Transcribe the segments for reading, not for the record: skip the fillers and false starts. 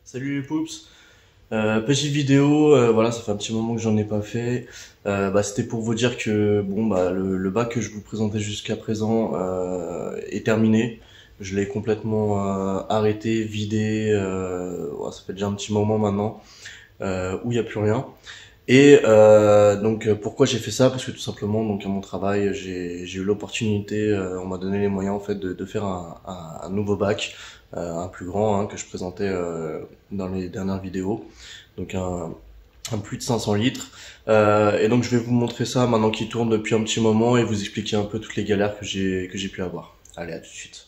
Salut les poups. Petite vidéo, voilà, ça fait un petit moment que j'en ai pas fait. C'était pour vous dire que le bac que je vous présentais jusqu'à présent est terminé. Je l'ai complètement arrêté, vidé. Ça fait déjà un petit moment maintenant où il n'y a plus rien. Et pourquoi j'ai fait ça? Parce que tout simplement, donc à mon travail, j'ai eu l'opportunité, on m'a donné les moyens en fait de faire un nouveau bac, un plus grand que je présentais dans les dernières vidéos, donc un plus de 500 litres. Et donc je vais vous montrer ça maintenant qu'il tourne depuis un petit moment et vous expliquer un peu toutes les galères que j'ai pu avoir. Allez, à tout de suite.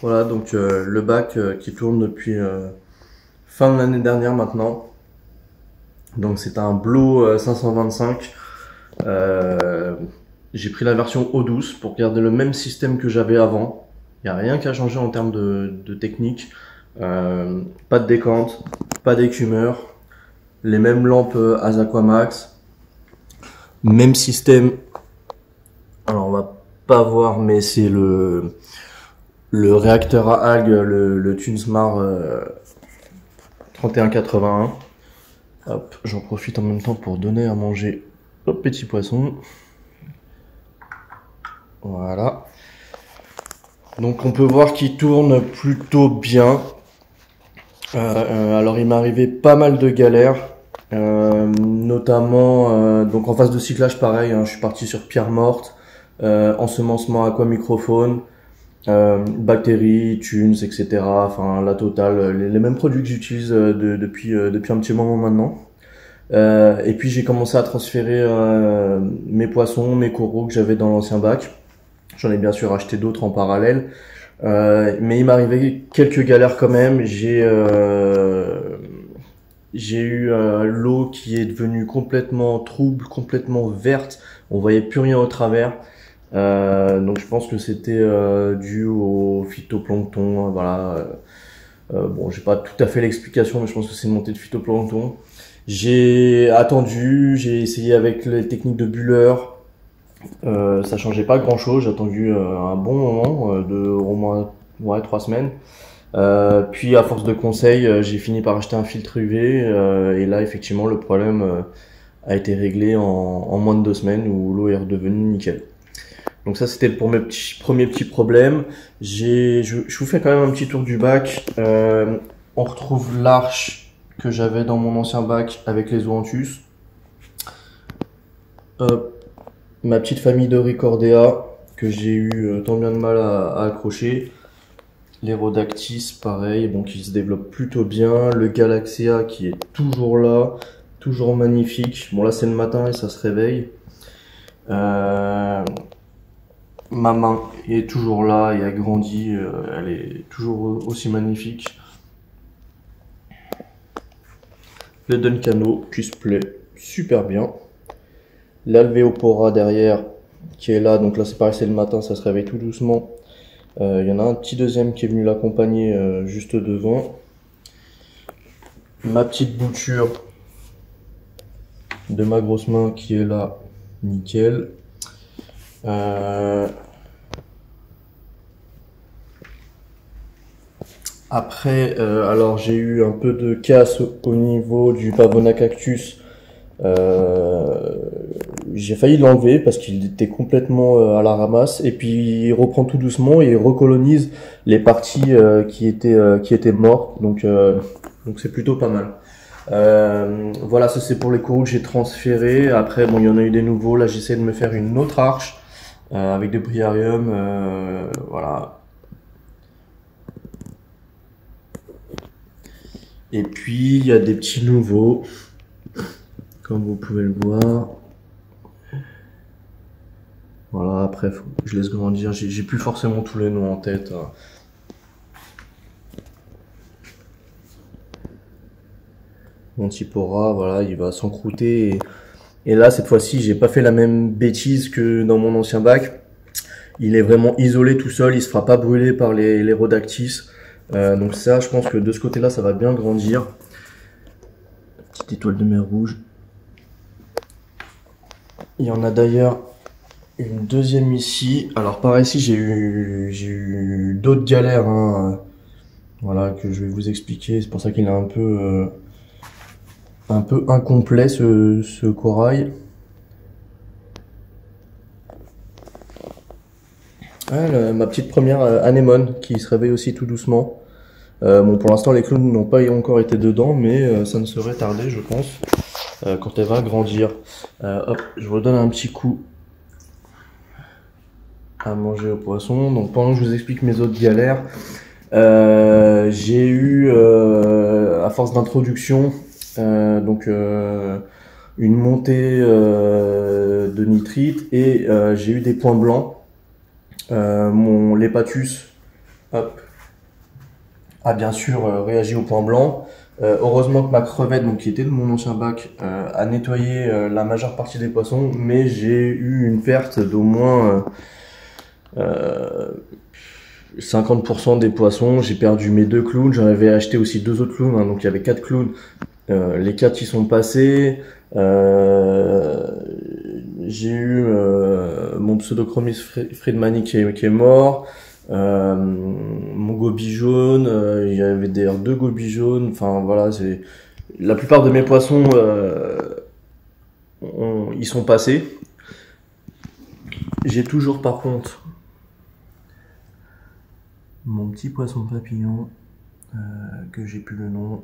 Voilà donc le bac qui tourne depuis fin de l'année dernière maintenant. Donc c'est un Blo 525. J'ai pris la version eau douce pour garder le même système que j'avais avant. Il n'y a rien qu'à changer en termes de technique. Pas de décante, pas d'écumeur, les mêmes lampes Azaquamax, même système. Alors on va pas voir, mais c'est le réacteur à algues, le Tunesmar 3181. Hop, j'en profite en même temps pour donner à manger aux petits poissons. Voilà. Donc on peut voir qu'il tourne plutôt bien. Alors il m'est arrivé pas mal de galères, notamment donc en phase de cyclage pareil, je suis parti sur pierre morte, ensemencement aquamicrophone, bactéries, tunes, etc. Enfin la totale, les mêmes produits que j'utilise depuis un petit moment maintenant. Et puis j'ai commencé à transférer mes poissons, mes coraux que j'avais dans l'ancien bac. J'en ai bien sûr acheté d'autres en parallèle. Mais il m'est arrivé quelques galères quand même. J'ai eu l'eau qui est devenue complètement trouble, complètement verte. On voyait plus rien au travers. Donc je pense que c'était dû au phytoplancton. Voilà. Bon, j'ai pas tout à fait l'explication, mais je pense que c'est une montée de phytoplancton. J'ai attendu, j'ai essayé avec les techniques de bulleur. Ça changeait pas grand chose, j'ai attendu un bon moment, de au moins 3 semaines. Puis à force de conseils, j'ai fini par acheter un filtre UV et là effectivement le problème a été réglé en moins de 2 semaines où l'eau est redevenue nickel. Donc ça c'était pour mes premiers petits problèmes. Je vous fais quand même un petit tour du bac. On retrouve l'arche que j'avais dans mon ancien bac avec les Zoanthus. Ma petite famille de Ricordea que j'ai eu tant bien de mal à accrocher. Les Rhodactis, pareil, bon, qui se développe plutôt bien. Le Galaxia qui est toujours là, toujours magnifique. Bon là c'est le matin et ça se réveille. Ma main est toujours là et a grandi, elle est toujours aussi magnifique. Le Duncano qui se plaît super bien. L'Alveopora derrière qui est là, donc là c'est pareil, c'est le matin, ça se réveille tout doucement. Il y en a un petit deuxième qui est venu l'accompagner juste devant. Ma petite bouture de ma grosse main qui est là, nickel. Après, alors j'ai eu un peu de casse au niveau du Pavona Cactus. J'ai failli l'enlever parce qu'il était complètement à la ramasse et puis il reprend tout doucement et il recolonise les parties qui étaient mortes, donc c'est plutôt pas mal. Voilà, ça c'est pour les coraux que j'ai transférés. Après bon, il y en a eu des nouveaux, là j'essaie de me faire une autre arche avec des briariums, voilà. Et puis il y a des petits nouveaux comme vous pouvez le voir. Voilà, après, je laisse grandir. J'ai plus forcément tous les noms en tête. Mon Tipora, voilà, il va s'encrouter. Et là, cette fois-ci, j'ai pas fait la même bêtise que dans mon ancien bac. Il est vraiment isolé tout seul. Il se fera pas brûler par les Rhodactis. Donc ça, je pense que de ce côté-là, ça va bien grandir. Petite étoile de mer rouge. Il y en a d'ailleurs Une deuxième ici. Alors par ici j'ai eu d'autres galères, hein, voilà, que je vais vous expliquer. C'est pour ça qu'il est un peu incomplet ce corail. Ah, ma petite première anémone qui se réveille aussi tout doucement. Bon, pour l'instant les clowns n'ont pas encore été dedans, mais ça ne saurait tarder, je pense, quand elle va grandir. Hop, je vous donne un petit coup à manger au poisson. Donc pendant que je vous explique mes autres galères, j'ai eu, à force d'introduction, une montée de nitrite et j'ai eu des points blancs. Mon Lepatus, hop, a bien sûr réagi au point blanc. Heureusement que ma crevette, donc qui était de mon ancien bac, a nettoyé la majeure partie des poissons, mais j'ai eu une perte d'au moins 50% des poissons. J'ai perdu mes 2 clowns, j'en avais acheté aussi 2 autres clowns, hein, donc il y avait 4 clowns. Les 4 y sont passés. J'ai eu mon Pseudochromis friedmani qui est mort. Mon goby jaune, il y avait d'ailleurs 2 gobies jaunes. Enfin voilà, c'est la plupart de mes poissons, ils sont passés. J'ai toujours par contre mon petit poisson papillon que j'ai plus le nom.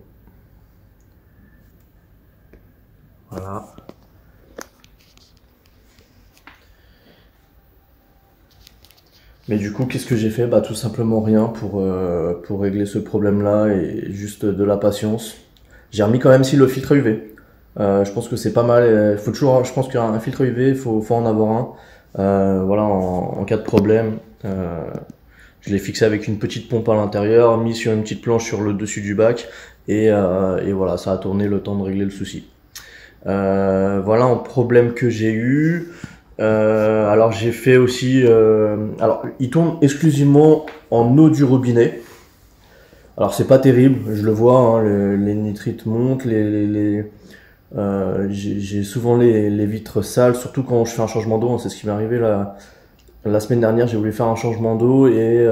Voilà. Mais du coup, qu'est-ce que j'ai fait? Bah tout simplement rien pour régler ce problème-là et juste de la patience. J'ai remis quand même si le filtre UV. Je pense que c'est pas mal. Faut toujours, je pense qu'un filtre UV, faut en avoir un. Voilà, en cas de problème. Je l'ai fixé avec une petite pompe à l'intérieur, mis sur une petite planche sur le dessus du bac, et voilà, ça a tourné le temps de régler le souci. Voilà un problème que j'ai eu. Alors j'ai fait aussi, alors il tourne exclusivement en eau du robinet. Alors c'est pas terrible, je le vois, hein, les nitrites montent, j'ai souvent les vitres sales, surtout quand je fais un changement d'eau, hein, c'est ce qui m'est arrivé la semaine dernière. J'ai voulu faire un changement d'eau et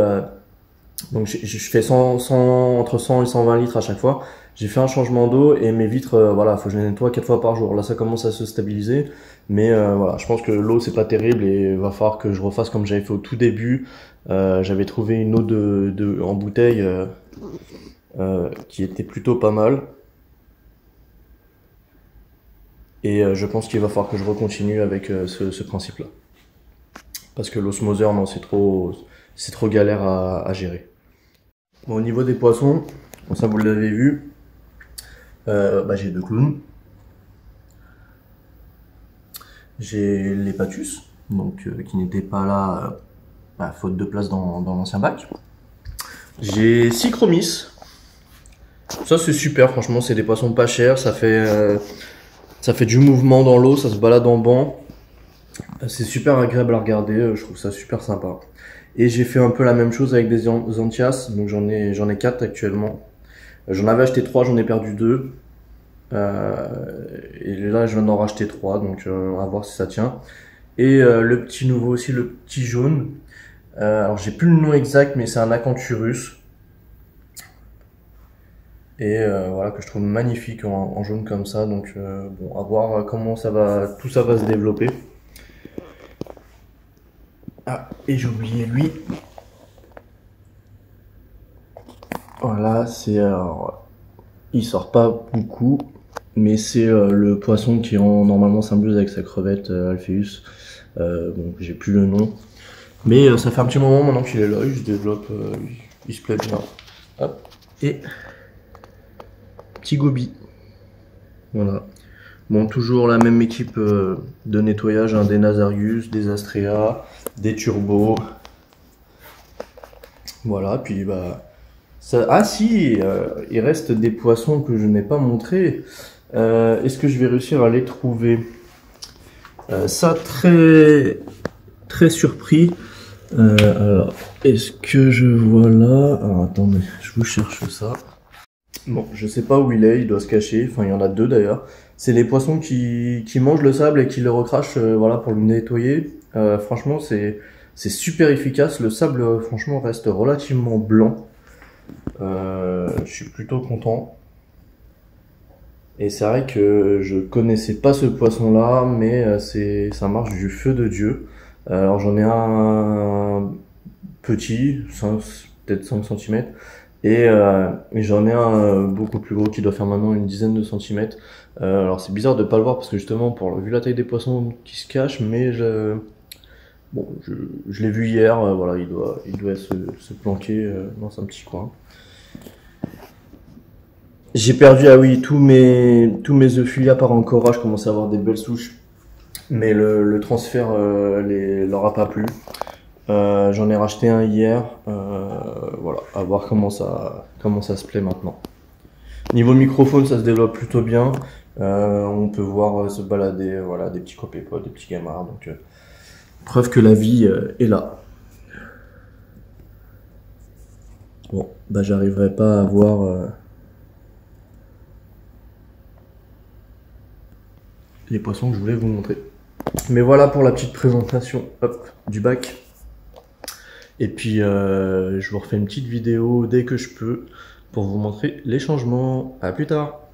donc je fais entre 100 et 120 litres à chaque fois. J'ai fait un changement d'eau et mes vitres, voilà, faut que je les nettoie 4 fois par jour. Là, ça commence à se stabiliser, mais voilà, je pense que l'eau c'est pas terrible et il va falloir que je refasse comme j'avais fait au tout début. J'avais trouvé une eau en bouteille qui était plutôt pas mal. Et je pense qu'il va falloir que je recontinue avec ce principe-là. Parce que l'osmoseur, non, c'est trop galère à gérer. Bon, au niveau des poissons, bon, ça vous l'avez vu, bah, j'ai 2 clowns. J'ai l'Hepatus, donc qui n'était pas là, bah, faute de place dans l'ancien bac. J'ai 6 chromis. Ça c'est super, franchement, c'est des poissons pas chers, ça fait du mouvement dans l'eau, ça se balade en banc. C'est super agréable à regarder, je trouve ça super sympa. Et j'ai fait un peu la même chose avec des Anthias, donc j'en ai 4 actuellement. J'en avais acheté 3, j'en ai perdu 2. Et là je viens d'en racheter 3, donc on va voir si ça tient. Et le petit nouveau aussi, le petit jaune. Alors j'ai plus le nom exact, mais c'est un Acanthurus. Et voilà, que je trouve magnifique en jaune comme ça. Donc bon, à voir comment tout ça va se développer. Ah, et j'ai oublié lui. Voilà, il sort pas beaucoup, mais c'est le poisson qui est normalement symbiose avec sa crevette Alpheus. Bon, j'ai plus le nom, mais ça fait un petit moment maintenant qu'il est là, il se développe, il se plaît bien. Hop. Et petit goby. Voilà. Bon, toujours la même équipe de nettoyage, hein, des Nasarius, des Astrea, des Turbo. Voilà, puis bah ah si, il reste des poissons que je n'ai pas montrés. Est-ce que je vais réussir à les trouver? Ça, très très surpris. Alors, est-ce que je vois là? Alors attendez, je vous cherche ça. Bon, je sais pas où il doit se cacher. Enfin, il y en a 2 d'ailleurs. C'est les poissons qui mangent le sable et qui le recrachent, voilà, pour le nettoyer. Franchement, c'est super efficace. Le sable, franchement, reste relativement blanc. Je suis plutôt content. Et c'est vrai que je connaissais pas ce poisson-là, mais ça marche du feu de Dieu. Alors j'en ai un petit, peut-être 5 cm, et j'en ai un beaucoup plus gros qui doit faire maintenant une dizaine de centimètres. Alors c'est bizarre de pas le voir parce que justement, vu la taille des poissons qui se cachent, mais bon, je l'ai vu hier, voilà, il doit se planquer dans un petit coin. J'ai perdu, ah oui, tous mes œufs fulias par Ancora, je commençais à avoir des belles souches, mais le transfert leur a pas plu. J'en ai racheté un hier, voilà, à voir comment ça se plaît maintenant. Niveau microphone, ça se développe plutôt bien. On peut voir se balader, voilà, des petits copépodes, des petits gamards, donc preuve que la vie est là. Bon, bah j'arriverai pas à voir les poissons que je voulais vous montrer. Mais voilà pour la petite présentation, hop, du bac. Et puis je vous refais une petite vidéo dès que je peux pour vous montrer les changements. À plus tard.